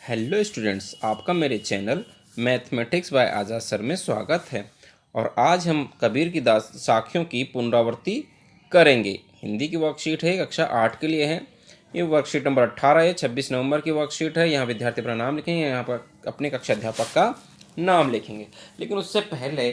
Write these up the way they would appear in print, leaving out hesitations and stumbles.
Hello students, आपका मेरे channel mathematics bye आज़ाद sir में स्वागत है। और आज हम कबीर की दास साखियों की पुनरावृत्ति करेंगे। हिंदी की वर्कशीट है, कक्षा 8 के लिए है। ये वर्कशीट नंबर 18 है, 26 नवंबर की वर्कशीट है। यहाँ विद्यार्थी अपना नाम लिखेंगे, यहाँ पर अपने कक्षा अध्यापक का नाम लिखेंगे। लेकिन उससे पहले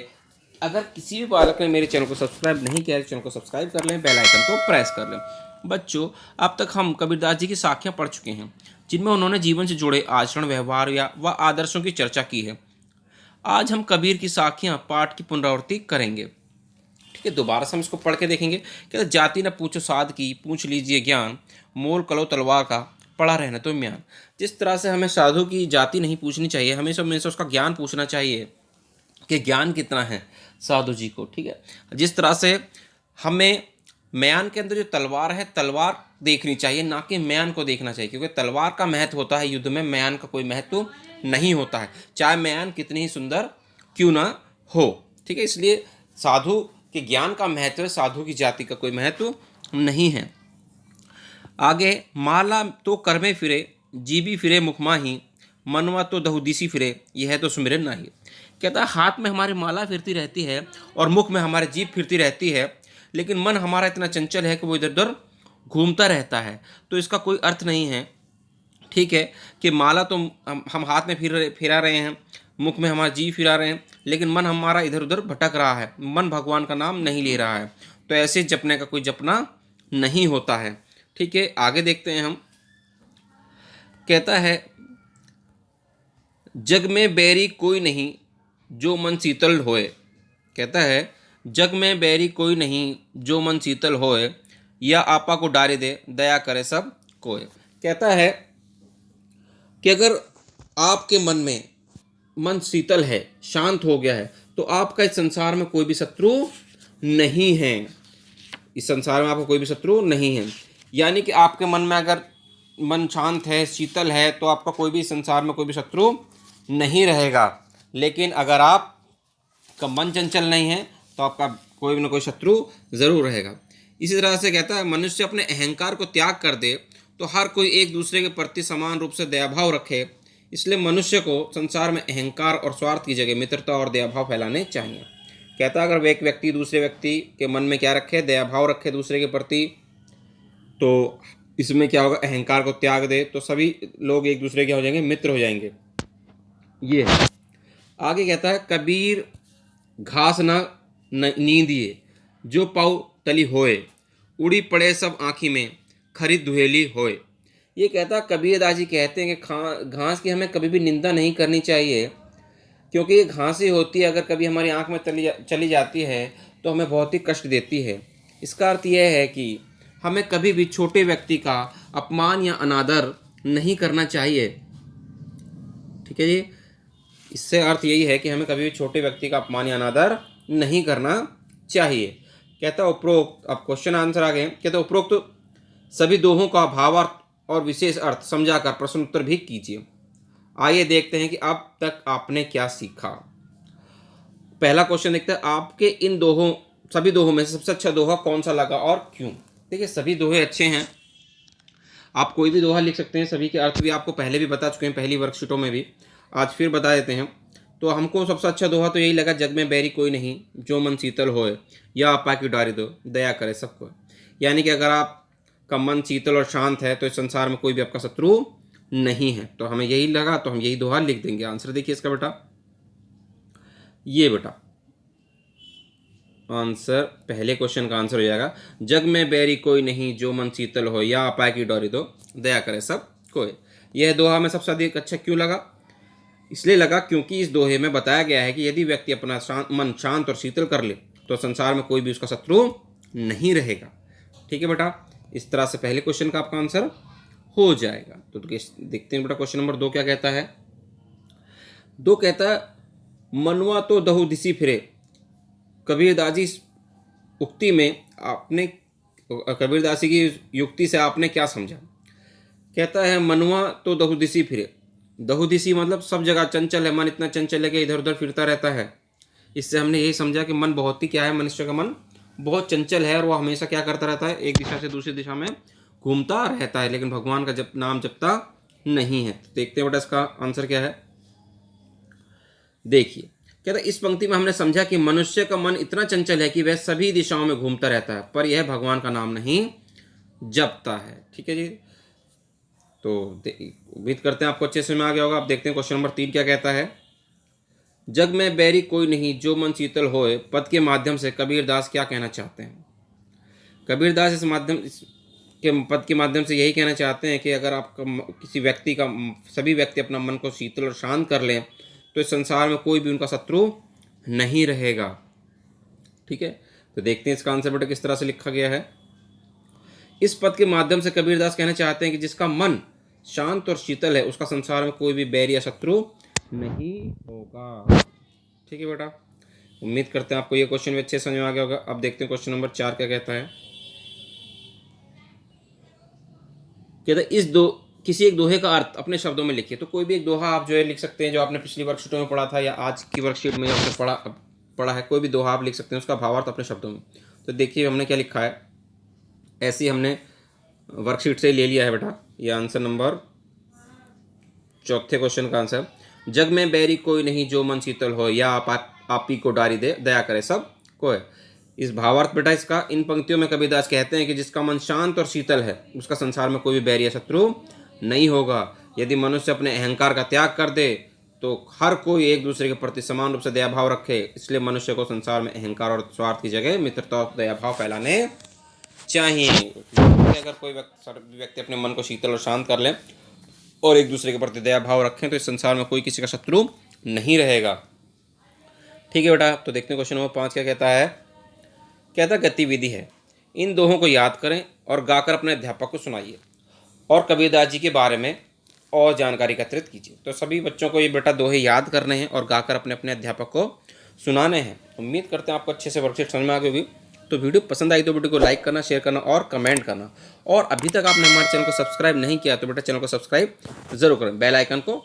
अगर किसी भी बालक ने मेरे चैनल को सब्सक्राइब नहीं किया है तो चैनल को सब्सक्राइब कर लें, बेल आइकन को प्रेस कर लें। बच्चों, अब तक हम कबीरदास जी की साखियाँ पढ़ चुके हैं जिनमें उन्होंने जीवन से जुड़े आचरण, व्यवहार या व आदर्शों की चर्चा की है। आज हम कबीर की साखियाँ पाठ की पुनरावृत्ति करेंगे। ठीक है, दोबारा से हम इसको पढ़ के देखेंगे। कहते जाति न पूछो साध की, पूछ लीजिए ज्ञान, मोल कलो तलवार का, पढ़ा रहना तो म्यान। जिस तरह से हमें साधु की जाति नहीं पूछनी चाहिए, हमें हमेशा उसका ज्ञान पूछना चाहिए कि ज्ञान कितना है साधु जी को। ठीक है, जिस तरह से हमें म्यान के अंदर जो तलवार है, तलवार देखनी चाहिए, ना कि म्यान को देखना चाहिए, क्योंकि तलवार का महत्व होता है युद्ध में, म्यान का कोई महत्व नहीं होता है, चाहे म्यान कितनी ही सुंदर क्यों ना हो। ठीक है, इसलिए साधु के ज्ञान का महत्व है, साधु की जाति का कोई महत्व नहीं है। आगे, माला तो कर में फिरे, जीबी फिरे मुख माही, मनवा तो दहुदिसी फिरे, यह है तो सुमिरन नाही। कहता है हाथ में हमारी माला फिरती रहती है और मुख में हमारी जीभ फिरती रहती है, लेकिन मन हमारा इतना चंचल है कि वो इधर उधर घूमता रहता है। तो इसका कोई अर्थ नहीं है, ठीक है, कि माला तो हम हाथ में फिरा रहे हैं, मुख में हमारा जीभ फिरा रहे हैं, लेकिन मन हमारा इधर उधर भटक रहा है, मन भगवान का नाम नहीं ले रहा है। तो ऐसे जपने का कोई जपना नहीं होता है। ठीक है, आगे देखते हैं हम। कहता है जग में बैरी कोई नहीं जो मन शीतल होए। कहता है जग में बैरी कोई नहीं जो मन शीतल होए, या आपा को डारे दे दया करे सब कोय। कहता है कि अगर आपके मन में मन शीतल है, शांत हो गया है, तो आपका इस संसार में कोई भी शत्रु नहीं है। इस संसार में आपका कोई भी शत्रु नहीं है। यानी कि आपके मन में अगर मन शांत है, शीतल है, तो आपका कोई भी संसार में कोई भी शत्रु नहीं रहेगा। लेकिन अगर आपका मन चंचल नहीं है तो आपका कोई ना कोई शत्रु जरूर रहेगा। इसी तरह से कहता है मनुष्य अपने अहंकार को त्याग कर दे तो हर कोई एक दूसरे के प्रति समान रूप से दयाभाव रखे। इसलिए मनुष्य को संसार में अहंकार और स्वार्थ की जगह मित्रता और दयाभाव फैलाने चाहिए। कहता है अगर एक व्यक्ति दूसरे व्यक्ति के मन में क्या रखे, दयाभाव रखे दूसरे के प्रति, तो इसमें क्या होगा, अहंकार को त्याग दे तो सभी लोग एक दूसरे के हो जाएंगे, मित्र हो जाएंगे। ये है। आगे कहता है कबीर घास न नींदिए, जो पाऊ तली होए, उड़ी पड़े सब आँखी में, खरीद दुहेली होए। ये कहता कबीर दास जी कहते हैं कि घास की हमें कभी भी निंदा नहीं करनी चाहिए, क्योंकि ये घास ही होती है, अगर कभी हमारी आँख में चली जाती है तो हमें बहुत ही कष्ट देती है। इसका अर्थ यह है कि हमें कभी भी छोटे व्यक्ति का अपमान या अनादर नहीं करना चाहिए। ठीक है जी, इससे अर्थ यही है कि हमें कभी भी छोटे व्यक्ति का अपमान या अनादर नहीं करना चाहिए। कहता उपरोक्त, अब क्वेश्चन आंसर आ गए। कहता उपरोक्त सभी दोहों का भावार्थ और विशेष अर्थ समझाकर प्रश्न उत्तर भी कीजिए। आइए देखते हैं कि अब तक आपने क्या सीखा। पहला क्वेश्चन देखते हैं, आपके इन दोहों, सभी दोहों में से सबसे अच्छा दोहा कौन सा लगा और क्यों। देखिए सभी दोहे अच्छे हैं, आप कोई भी दोहा लिख सकते हैं, सभी के अर्थ भी आपको पहले भी बता चुके हैं, पहली वर्कशीटों में भी, आज फिर बता देते हैं। तो हमको सबसे अच्छा दोहा तो यही लगा, जग में बैरी कोई नहीं जो मन शीतल होए, या आपा की डारी दो दया करे सबको। यानी कि अगर आपका मन शीतल और शांत है तो इस संसार में कोई भी आपका शत्रु नहीं है। तो हमें यही लगा, तो हम यही दोहा लिख देंगे। आंसर देखिए इसका बेटा, ये बेटा आंसर, पहले क्वेश्चन का आंसर हो जाएगा जग में बैरी कोई नहीं जो मन शीतल हो, या आपा की डारी दो दया करे सब कोई। यह दोहा हमें सबसे अधिक अच्छा क्यों लगा, इसलिए लगा क्योंकि इस दोहे में बताया गया है कि यदि व्यक्ति अपना मन शांत और शीतल कर ले तो संसार में कोई भी उसका शत्रु नहीं रहेगा। ठीक है बेटा, इस तरह से पहले क्वेश्चन का आपका आंसर हो जाएगा। तो देखते हैं बेटा क्वेश्चन नंबर 2 क्या कहता है। 2 कहता है मनवा तो दहु दिसी फिरे। कबीरदास जी उक्ति में आपने, कबीरदास जी की युक्ति से आपने क्या समझा। कहता है मनवा तो दहु दिसी फिरे। दहुदिशी मतलब सब जगह चंचल है, मन इतना चंचल है कि इधर उधर फिरता रहता है। इससे हमने यही समझा कि मन बहुत ही क्या है, मनुष्य का मन बहुत चंचल है और वो हमेशा क्या करता रहता है, एक दिशा से दूसरी दिशा में घूमता रहता है, लेकिन भगवान का नाम जपता नहीं है। तो देखते हैं बेटा इसका आंसर क्या है। देखिए कहता है इस पंक्ति में हमने समझा कि मनुष्य का मन इतना चंचल है कि वह सभी दिशाओं में घूमता रहता है, पर यह भगवान का नाम नहीं जपता है। ठीक है जी। तो उम्मीद करते हैं आपको अच्छे से में आ गया होगा। अब देखते हैं क्वेश्चन नंबर 3 क्या कहता है। जग में बैरी कोई नहीं जो मन शीतल होए पद के माध्यम से कबीरदास क्या कहना चाहते हैं। कबीरदास इस के पद के माध्यम से यही कहना चाहते हैं कि अगर आपका किसी व्यक्ति का सभी व्यक्ति अपना मन को शीतल और शांत कर लें तो इस संसार में कोई भी उनका शत्रु नहीं रहेगा। ठीक है। तो देखते हैं इसका आंसर बेटा किस तरह से लिखा गया है। इस पद के माध्यम से कबीरदास कहना चाहते हैं कि जिसका मन शांत और शीतल है उसका संसार में कोई भी बैर या शत्रु नहीं होगा। ठीक है बेटा। उम्मीद करते हैं आपको ये क्वेश्चन भी अच्छे समझ में आ गया होगा। अब देखते हैं क्वेश्चन नंबर 4 क्या कहता है। कहता है किसी एक दोहे का अर्थ अपने शब्दों में लिखिए। तो कोई भी एक दोहा आप जो है लिख सकते हैं, जो आपने पिछली वर्कशीटों में पढ़ा था या आज की वर्कशीट में आपने पढ़ा है, कोई भी दोहा आप लिख सकते हैं, उसका भावार्थ अपने शब्दों में। तो देखिए हमने क्या लिखा है, ऐसे ही हमने वर्कशीट से ले लिया है बेटा। ये आंसर नंबर 4 क्वेश्चन का आंसर। जग में बैरी कोई नहीं जो मन शीतल हो, या आप ही को डारी दे दया करे सब कोई। इस भावार्थ बेटा इसका इन पंक्तियों में कबीरदास कहते हैं कि जिसका मन शांत और शीतल है उसका संसार में कोई भी बैरी या शत्रु नहीं होगा। यदि मनुष्य अपने अहंकार का त्याग कर दे तो हर कोई एक दूसरे के प्रति समान रूप से दया भाव रखे। इसलिए मनुष्य को संसार में अहंकार और स्वार्थ की जगह मित्रता और दया भाव फैलाने चाहिए। अगर कोई व्यक्ति अपने मन को शीतल और शांत कर ले और एक दूसरे के प्रति दया भाव रखें तो इस संसार में कोई किसी का शत्रु नहीं रहेगा। ठीक है बेटा। तो देखते हैं क्वेश्चन नंबर 5 क्या कहता है। कहता गतिविधि है, इन दोहों को याद करें और गाकर अपने अध्यापक को सुनाइए और कबीरदास जी के बारे में और जानकारी एकत्रित कीजिए। तो सभी बच्चों को ये बेटा दोहे याद करने हैं और गाकर अपने अपने अध्यापक को सुनाने हैं। उम्मीद करते हैं आपको अच्छे से वर्कशीट समझ में आ गई होगी। तो वीडियो पसंद आई तो वीडियो को लाइक करना, शेयर करना और कमेंट करना। और अभी तक आपने हमारे चैनल को सब्सक्राइब नहीं किया तो बेटा चैनल को सब्सक्राइब जरूर करें, बेल आइकन को